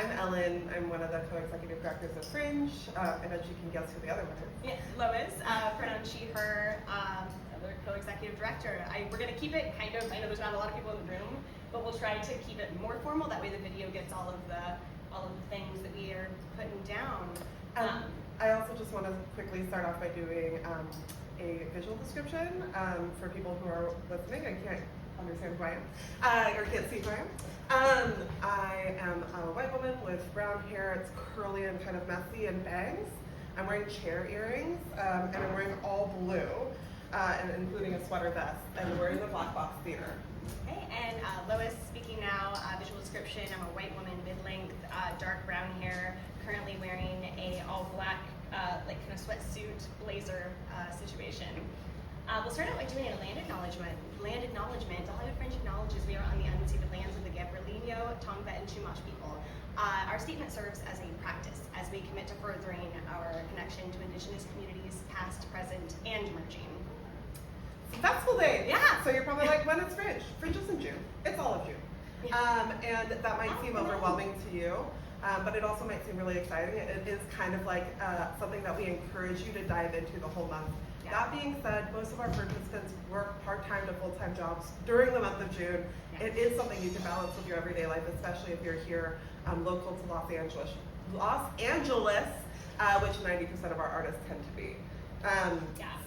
I'm Ellen. I'm one of the co-executive directors of Fringe. I bet you can guess who the other one is. Yeah, Lois, pronouns she, her, other co-executive director. We're going to keep it kind of, I know there's not a lot of people in the room, but we'll try to keep it more formal. That way the video gets all of the things that we are putting down. I also just want to quickly start off by doing a visual description for people who are listening. I can't understand who I am, or can't see who I am. I am a white woman with brown hair. It's curly and kind of messy and bangs. I'm wearing chair earrings, and I'm wearing all blue, and including a sweater vest, and we're in the Black Box Theater. Okay, and Lois speaking now, visual description. I'm a white woman, mid-length, dark brown hair, currently wearing a all-black, like kind of sweatsuit blazer situation. We'll start out by doing a land acknowledgement. Land acknowledgement, Hollywood Fringe acknowledges we are on the unceded lands of the Gabrielino, Tongva, and Chumash people. Our statement serves as a practice as we commit to furthering our connection to Indigenous communities, past, present, and emerging. Festival day! Yeah! So you're probably like, when is Fringe? Fringe is in June. It's all of June. And that might seem overwhelming to you, but it also might seem really exciting. It is kind of like something that we encourage you to dive into the whole month. Yeah. That being said, most of our participants work part-time to full-time jobs during the month of June. Yeah. It is something you can balance with your everyday life, especially if you're here local to Los Angeles, which 90% of our artists tend to be.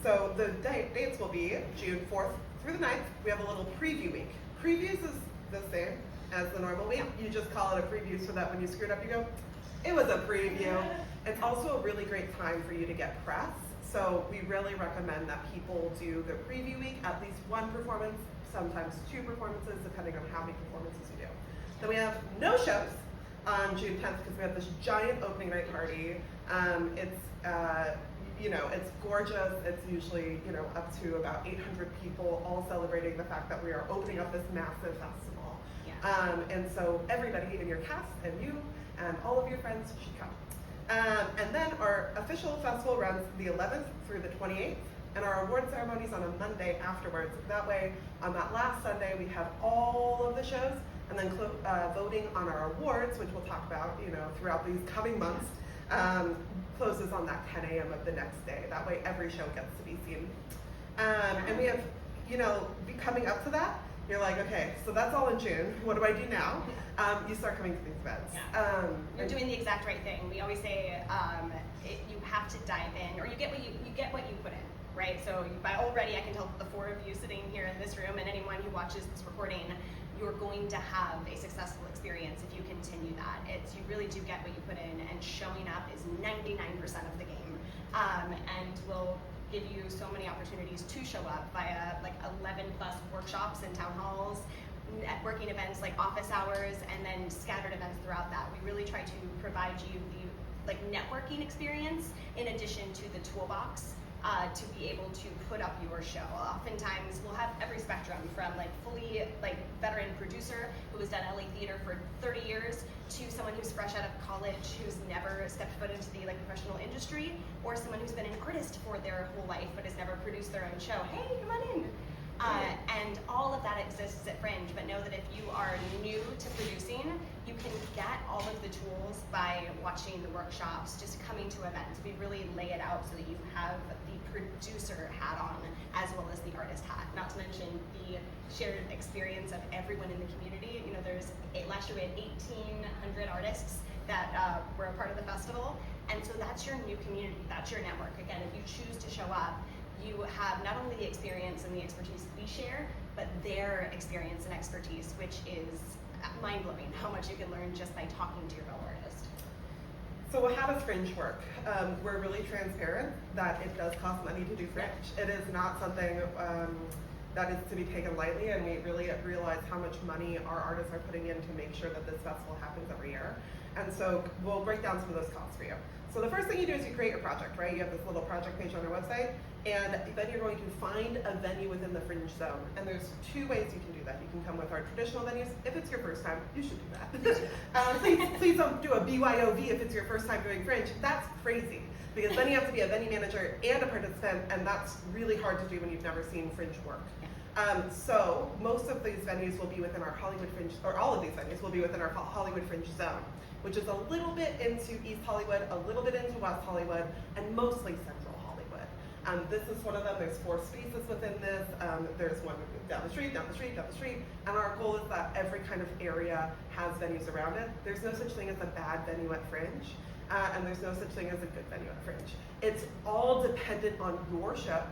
So the dates will be June 4th through the 9th. We have a little preview week. Previews is the same as the normal week. You just call it a preview so that when you screwed up, you go, it was a preview. It's also a really great time for you to get press. So we really recommend that people do the preview week, at least one performance, sometimes two performances, depending on how many performances you do. Then we have no shows on June 10th because we have this giant opening night party. It's gorgeous. It's usually, up to about 800 people all celebrating the fact that we are opening up this massive festival. Yeah. And so everybody in your cast and you and all of your friends should come. And then our official festival runs the 11th through the 28th, and our award ceremony is on a Monday afterwards. That way, on that last Sunday, we have all of the shows, and then voting on our awards, which we'll talk about, throughout these coming months, closes on that 10 a.m. of the next day. That way, every show gets to be seen. And we have, coming up to that, you're like, okay, so that's all in June. What do I do now? You start coming to these events. Yeah. You're doing the exact right thing. We always say you have to dive in, or you get what you put in, right? So already I can tell the four of you sitting here in this room and anyone who watches this recording, you're going to have a successful experience if you continue that. You really do get what you put in, and showing up is 99% of the game. And we'll give you so many opportunities to show up via like 11 plus workshops and town halls, networking events like office hours, and then scattered events throughout that. We really try to provide you the networking experience in addition to the toolbox to be able to put up your show. Oftentimes we'll have every spectrum from fully veteran producer who has done LA theater for 30 years to someone who's fresh out of college who's never stepped foot into the professional industry, or someone who's been an artist for their whole life but has never produced their own show. Hey, come on in. And all of that exists at Fringe, but know that if you are new to producing, you can get all of the tools by watching the workshops, just coming to events. We really lay it out so that you have the producer hat on as well as the artist hat, not to mention the shared experience of everyone in the community. Last year we had 1,800 artists that were a part of the festival, and so that's your new community, that's your network. Again, if you choose to show up, you have not only the experience and the expertise we share, but their experience and expertise, which is mind-blowing how much you can learn just by talking to your fellow artist. So how does Fringe work? We're really transparent that it does cost money to do Fringe. It is not something that is to be taken lightly, and we really realize how much money our artists are putting in to make sure that this festival happens every year. And so we'll break down some of those costs for you. So the first thing you do is you create your project, right? You have this little project page on our website, and then you're going to find a venue within the Fringe zone. And there's two ways you can do that. You can come with our traditional venues. If it's your first time, you should do that. Please don't do a BYOV if it's your first time doing Fringe. That's crazy, because then you have to be a venue manager and a participant, and that's really hard to do when you've never seen Fringe work. So most of these venues will be within our Hollywood Fringe, or all of these venues will be within our Hollywood Fringe zone, which is a little bit into East Hollywood, a little bit into West Hollywood, and mostly Central Hollywood. This is one of them. There's 4 spaces within this. There's one down the street, down the street, down the street. And our goal is that every kind of area has venues around it. There's no such thing as a bad venue at Fringe, and there's no such thing as a good venue at Fringe. It's all dependent on your show,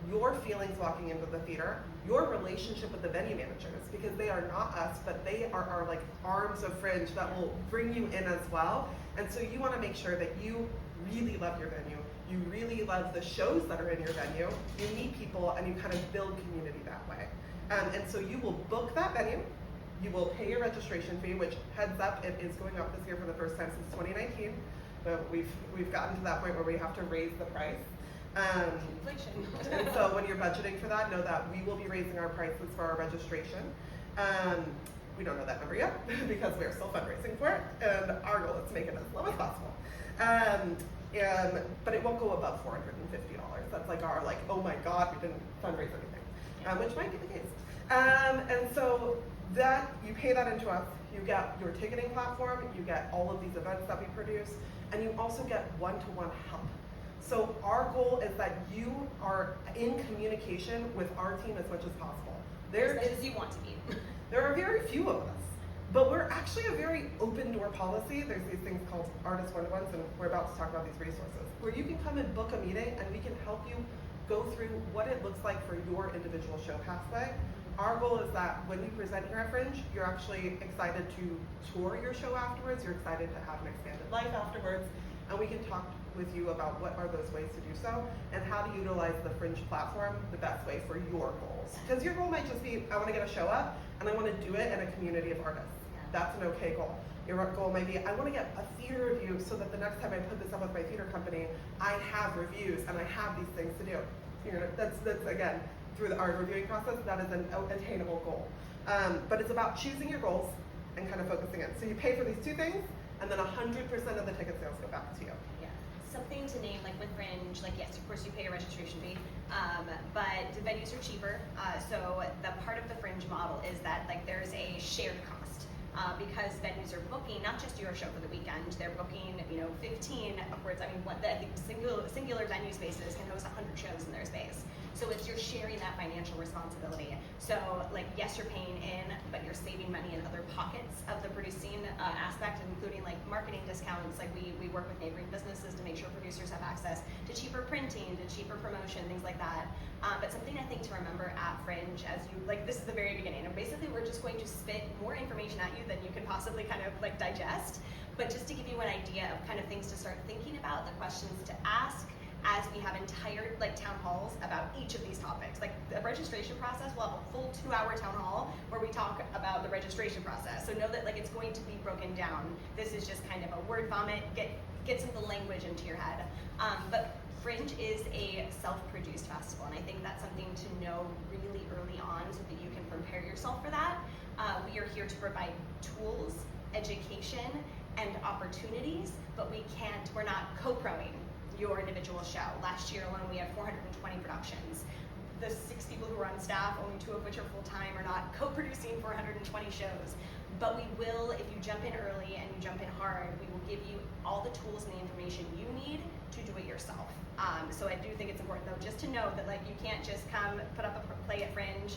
your feelings walking into the theater, your relationship with the venue managers, because they are not us, but they are our like arms of Fringe that will bring you in as well. And so you want to make sure that you really love your venue, you really love the shows that are in your venue, you meet people, and you kind of build community that way. And so you will book that venue, you will pay your registration fee, which, heads up, it is going up this year for the first time since 2019, but we've gotten to that point where we have to raise the price. And so when you're budgeting for that, know that we will be raising our prices for our registration. We don't know that number yet because we're still fundraising for it, and our goal is to make it as low as possible. But it won't go above $450. That's like our oh my God, we didn't fundraise anything, which might be the case. And so that you pay that into us, you get your ticketing platform, you get all of these events that we produce, and you also get one-to-one help. So our goal is that you are in communication with our team as much as possible. As much as you want to be. There are very few of us, but we're actually a very open door policy. There's these things called artist one-to-ones, and we're about to talk about these resources, where you can come and book a meeting and we can help you go through what it looks like for your individual show pathway. Our goal is that when you present here at Fringe, you're actually excited to tour your show afterwards, you're excited to have an expanded life afterwards, and we can talk with you about what are those ways to do so and how to utilize the Fringe platform the best way for your goals. Because your goal might just be, I want to get a show up and I want to do it in a community of artists. That's an okay goal. Your goal might be, I want to get a theater review so that the next time I put this up with my theater company, I have reviews and I have these things to do. That's again, through our reviewing process, that is an attainable goal. But it's about choosing your goals and kind of focusing it. So you pay for these 2 things, and then 100% of the ticket sales go back to you. Yeah. Something to name, like with Fringe, yes, of course you pay a registration fee, but the venues are cheaper. So the part of the Fringe model is that there's a shared cost. Because venues are booking not just your show for the weekend, they're booking 15 upwards. I think singular venue spaces can host 100 shows in their space. So you're sharing that financial responsibility. So yes, you're paying in, but you're saving money in other pockets of the producing aspect, including marketing discounts. We work with neighboring businesses to make sure producers have access to cheaper printing, to cheaper promotion, things like that. But something I think to remember at Fringe, as you this is the very beginning, and basically we're just going to spit more information at you than you can possibly kind of digest. But just to give you an idea of kind of things to start thinking about, the questions to ask, as we have entire town halls about each of these topics. The registration process, we'll have a full 2-hour town hall where we talk about the registration process. So know that it's going to be broken down. This is just kind of a word vomit, get some of the language into your head. But Fringe is a self-produced festival, and I think that's something to know really early on so that you can prepare yourself for that. We are here to provide tools, education, and opportunities, but we're not co-proing your individual show. Last year alone, we had 420 productions. The 6 people who are on staff, only 2 of which are full-time, are not co-producing 420 shows. But we will, if you jump in early and you jump in hard, we will give you all the tools and the information you need to do it yourself. So I do think it's important though, just to know that you can't just come, put up a play at Fringe,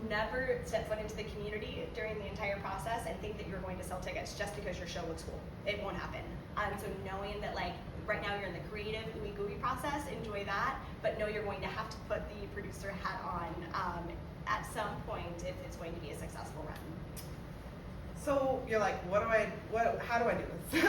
never step foot into the community during the entire process and think that you're going to sell tickets just because your show looks cool. It won't happen. So knowing that right now you're in the creative, ooey gooey process, enjoy that, but know you're going to have to put the producer hat on at some point if it's going to be a successful run. So you're how do I do this?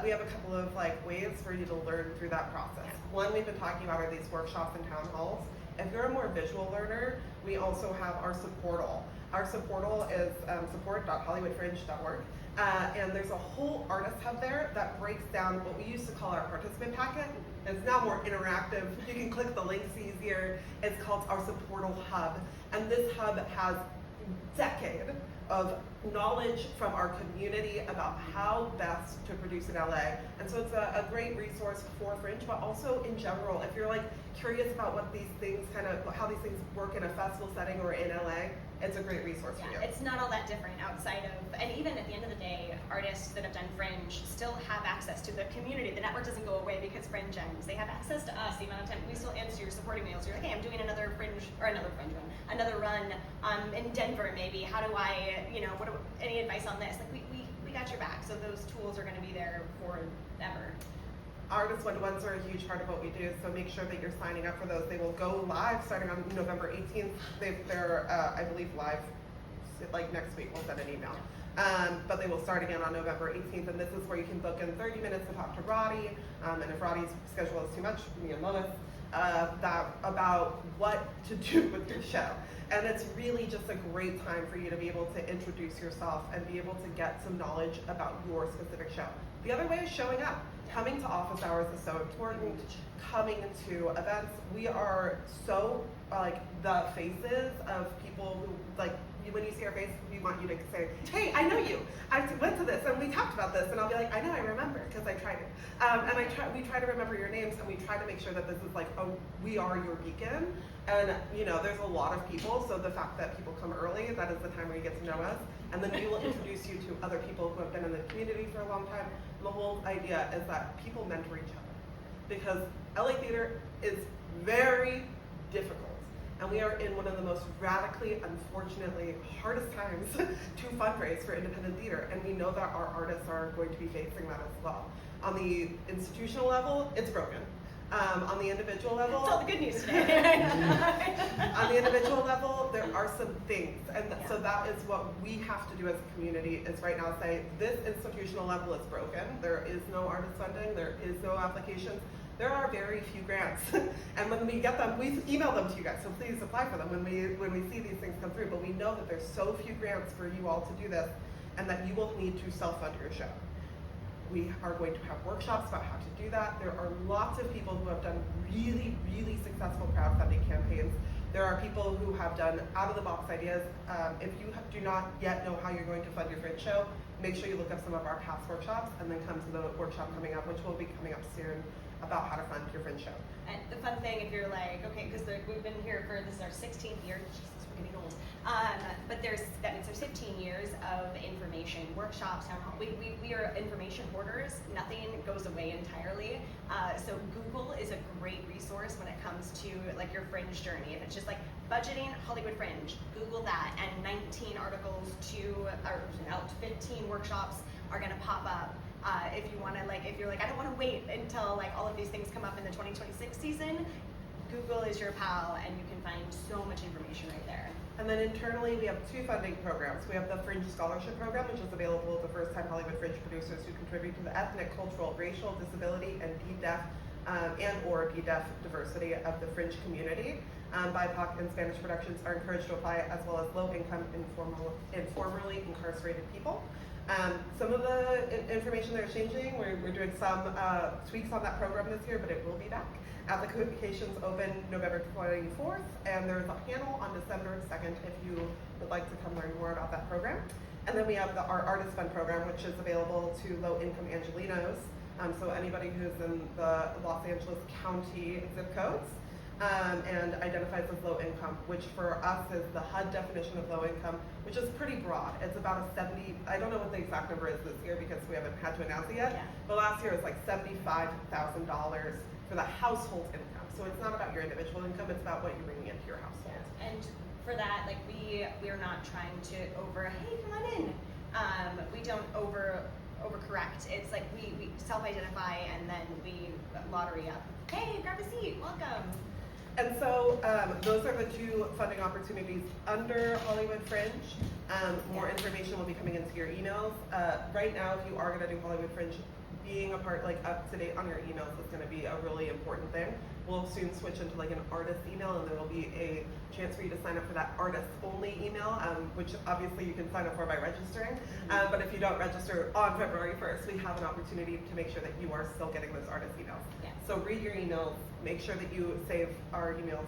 We have a couple of ways for you to learn through that process. One we've been talking about are these workshops and town halls. If you're a more visual learner, we also have our supportal. Our supportal is support.hollywoodfringe.org. And there's a whole artist hub there that breaks down what we used to call our participant packet. It's now more interactive. You can click the links easier. It's called our supportal hub. And this hub has decade of knowledge from our community about how best to produce in LA. And so it's a great resource for Fringe, but also in general, if you're like curious about what these things how these things work in a festival setting or in LA, it's a great resource for you. It's not all that different outside of, and even at the end of the day, artists that have done Fringe still have access to the community. The network doesn't go away because Fringe ends. They have access to us the amount of time. We still answer your supporting mails. You're like, hey, I'm doing another Fringe run, another run in Denver maybe. How do I, any advice on this? Like we got your back. So those tools are going to be there forever. Artist one-to-ones are a huge part of what we do, so make sure that you're signing up for those. They will go live starting on November 18th. They're I believe, live like next week. We'll send an email. But they will start again on November 18th, and this is where you can book in 30 minutes to talk to Roddy, and if Roddy's schedule is too much, me and Lois, about what to do with your show. And it's really just a great time for you to be able to introduce yourself and be able to get some knowledge about your specific show. The other way is showing up. Coming to office hours is so important. Coming to events, we are so the faces of people who when you see our face, we want you to say, hey, I know you. I went to this and we talked about this, and I'll be like, I know, I remember, because I tried it. And we try to remember your names, and we try to make sure that this is we are your beacon. And there's a lot of people, so the fact that people come early, that is the time where you get to know us. And then we will introduce you to other people who have been in the community for a long time. And the whole idea is that people mentor each other. Because LA theater is very difficult. And we are in one of the most radically, unfortunately, hardest times to fundraise for independent theater. And we know that our artists are going to be facing that as well. On the institutional level, it's broken. On the individual level, it's all the good news today. On the individual level, there are some things, and so that is what we have to do as a community. Is right now say this institutional level is broken. There is no artist funding. There is no applications. There are very few grants, and when we get them, we email them to you guys. So please apply for them when we see these things come through. But we know that there's so few grants for you all to do this, and that you will need to self-fund your show. We are going to have workshops about how to do that. There are lots of people who have done really, really successful crowdfunding campaigns. There are people who have done out-of-the-box ideas. If you do not yet know how you're going to fund your Fringe show, make sure you look up some of our past workshops and then come to the workshop coming up, which will be coming up soon, about how to fund your Fringe show. And the fun thing, if you're like, okay, because we've been here this is our 16th year. Jesus, we're getting old. But that means there's 15 years of information, workshops, town hall. We are information hoarders. Nothing goes away entirely. So Google is a great resource when it comes to your Fringe journey. If it's just budgeting Hollywood Fringe, Google that, and 19 articles or 15 workshops are going to pop up. If you want to if you're I don't want to wait until all of these things come up in the 2026 season, Google is your pal, and you can find so much information right there. And then internally, we have two funding programs. We have the Fringe Scholarship Program, which is available to first-time Hollywood Fringe producers who contribute to the ethnic, cultural, racial, disability, and B-Deaf and/or B-Deaf diversity of the Fringe community. BIPOC and Spanish productions are encouraged to apply, as well as low-income, informally incarcerated people. Some of the information they're changing. We're doing some tweaks on that program this year, but it will be back. Applications open November 24th, and there's a panel on December 2nd if you would like to come learn more about that program. And then we have our Artist Fund program, which is available to low-income Angelinos, so anybody who's in the Los Angeles County zip codes, and identifies as low income, which for us is the HUD definition of low income, which is pretty broad. It's about a 70, I don't know what the exact number is this year because we haven't had to announce it yet, but last year it was $75,000 for the household income. So it's not about your individual income, it's about what you're bringing into your household. Yeah. And for that, we are not trying to hey, come on in. We don't overcorrect. It's we self-identify and then we lottery up. Hey, grab a seat, welcome. And so those are the two funding opportunities under Hollywood Fringe. More information will be coming into your emails. Right now, if you are going to do Hollywood Fringe, being a part, up to date on your emails is going to be a really important thing. We'll soon switch into an artist email, and there will be a chance for you to sign up for that artist only email, which obviously you can sign up for by registering. But if you don't register on February 1st, we have an opportunity to make sure that you are still getting those artist emails. Yeah. So read your emails, make sure that you save our emails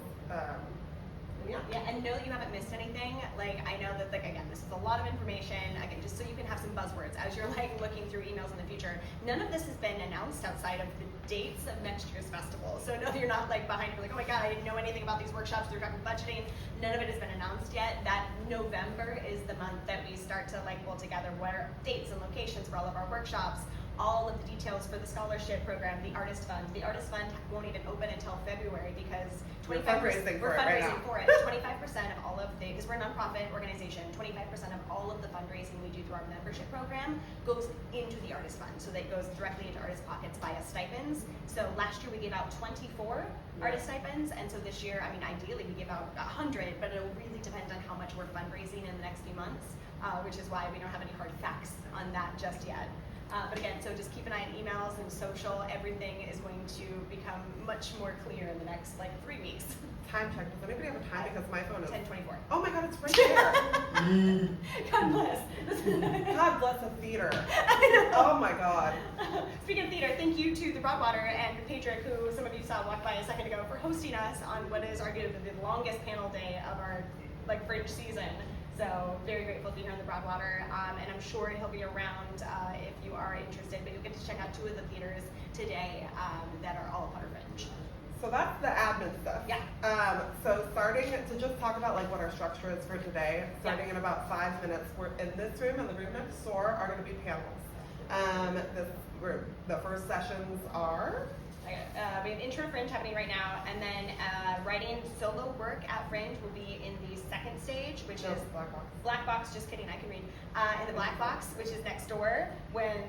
Yeah. Yeah, and know that you haven't missed anything. Like, I know that, like, again, this is a lot of information. Again, just so you can have some buzzwords as you're like looking through emails in the future. None of this has been announced outside of the dates of next year's festival. So no, you're not like behind. You're like, oh my god, I didn't know anything about these workshops. They're talking budgeting. None of it has been announced yet. That November is the month that we start to like pull together what are dates and locations for all of our workshops. All of the details for the scholarship program, the artist fund. The artist fund won't even open until February because We're fundraising for it right now. 25% of all of the, because we're a nonprofit organization, 25% of all of the fundraising we do through our membership program goes into the artist fund. So that goes directly into artist pockets via stipends. So last year we gave out 24 artist stipends, and so this year, I mean, ideally we give out 100, but it'll really depend on how much we're fundraising in the next few months, which is why we don't have any hard facts on that just yet. But again, so just keep an eye on emails and social. Everything is going to become much more clear in the next like 3 weeks. Time check. Does anybody have a time? Because my phone is 10:24. Oh my god, it's right there. God bless. God bless a theater. I know. Oh my god. Speaking of theater, thank you to the Broadwater and Patrick, who some of you saw walk by a second ago, for hosting us on what is arguably the longest panel day of our like Fringe season. So very grateful to be here in the Broadwater, and I'm sure he'll be around if you are interested. But you'll get to check out 2 of the theaters today that are all a part of Fringe. So that's the admin stuff. Yeah. So starting to just talk about like what our structure is for today, starting in about 5 minutes, we're in this room and the room next door are going to be panels. The first sessions are we have Intro Fringe happening right now, and then writing solo work at Fringe will be in the second stage, which is Black Box. Black Box, just kidding, I can read. In the Black Box, which is next door, when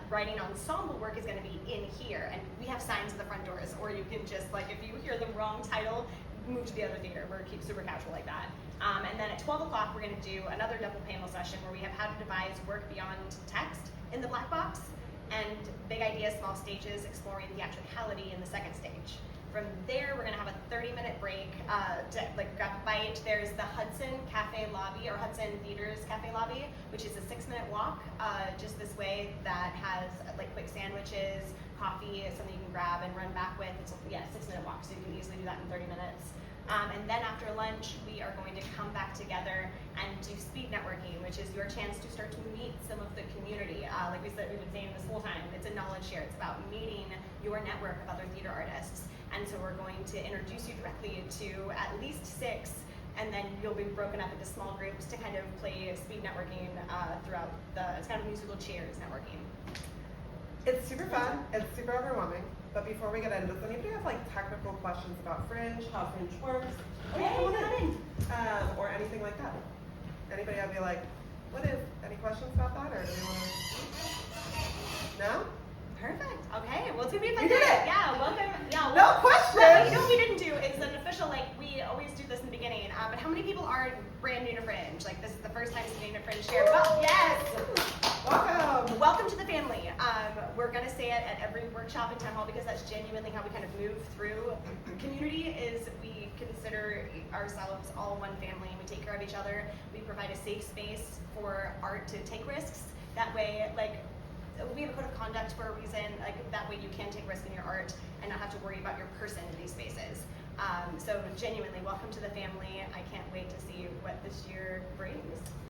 writing ensemble work is going to be in here, and we have signs at the front doors, or you can just, like, if you hear the wrong title, move to the other theater. We're keep super casual like that. And then at 12 o'clock, we're going to do another double panel session where we have how to devise work beyond text in the Black Box, and big ideas, small stages, exploring theatricality in the second stage. From there, we're gonna have a 30-minute break to like grab a bite. There's the Hudson Cafe lobby, or Hudson Theaters Cafe lobby, which is a 6-minute walk just this way that has like quick sandwiches, coffee, something you can grab and run back with. It's a 6-minute walk, so you can easily do that in 30 minutes. And then after lunch, we are going to come back together and do speed networking, which is your chance to start to meet some of the community. Like we said, we've been saying this whole time, it's a knowledge share. It's about meeting your network of other theater artists. And so we're going to introduce you directly to at least 6, and then you'll be broken up into small groups to kind of play speed networking throughout it's kind of musical chairs networking. It's super fun. It's super overwhelming. But before we get in, does anybody have like technical questions about Fringe, how Fringe works, or anything like that? Anybody? I'd be like, what is? Any questions about that, or do we want to? No. Perfect. Okay. Well, it's gonna be a fun We did day. it. Yeah. Welcome. Yeah. No questions. Well, you know what we didn't do is an official, like, we always do this in the beginning. But how many people are brand new to Fringe? Like, this is the first time sitting at Fringe here. Well, yes. Welcome. Welcome to the family. We're gonna say it at every workshop in town hall because that's genuinely how we kind of move through community. Is we consider ourselves all one family, and we take care of each other. We provide a safe space for art to take risks. That way, like, we have a code of conduct for a reason. Like, that way you can take risks in your art and not have to worry about your person in these spaces. So genuinely, welcome to the family. I can't wait to see what this year brings.